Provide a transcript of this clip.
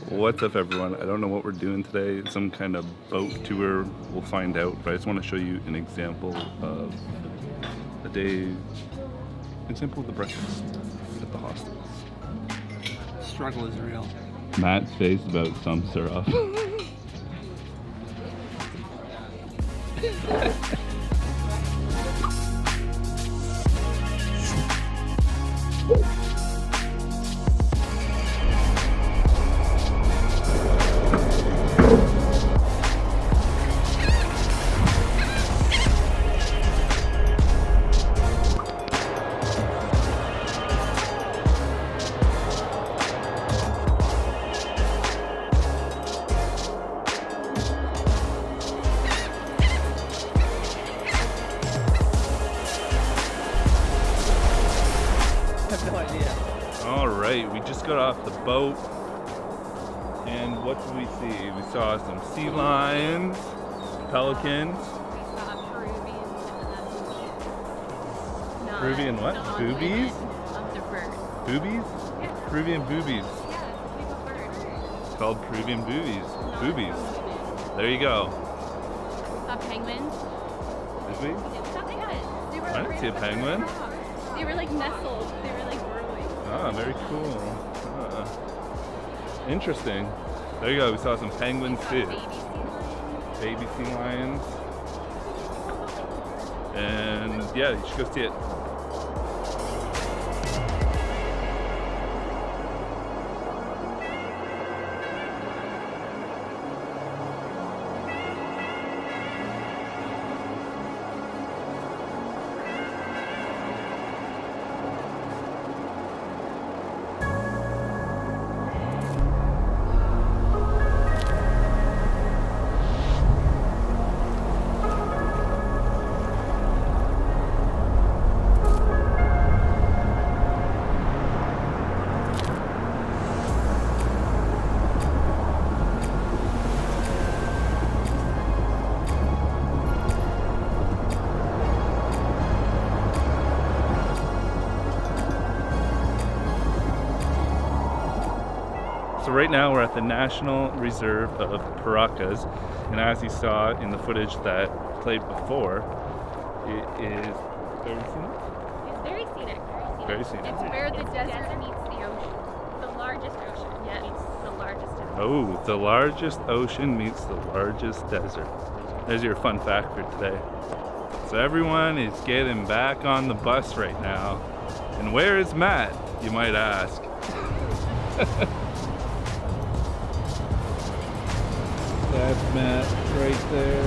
What's up, everyone? I don't know what we're doing today. Some kind of boat tour. We'll find out. But I just want to show you an example of a day. Example of the breakfast at the hostels. Struggle is real. Matt's face about sums her up. No idea. All right, we just got off the boat, and what did we see? We saw some sea lions, pelicans. We saw Peruvian what? Boobies? Of the bird. Boobies? Yeah. Peruvian boobies. Yeah, it's a bird. It's called Peruvian boobies. Not Boobies. Peruvian. There you go. We saw penguins. Did we? We saw penguins. They were I didn't see a right penguin. up the rock. They were like nestled. They were like burrowing. Ah, very cool. Interesting. There you go. We saw some penguins We too. saw baby sea lions. Baby sea lions. And yeah, you should go see it. So right now we're at the National Reserve of Paracas, and as you saw in the footage that played before, it is very scenic. It's very scenic. Very scenic. It's where the desert meets the ocean. The largest ocean. Yeah, it's the largest desert. Oh, the largest ocean meets the largest desert. There's your fun fact for today. So everyone is getting back on the bus right now. And where is Matt, you might ask? That's Matt right there.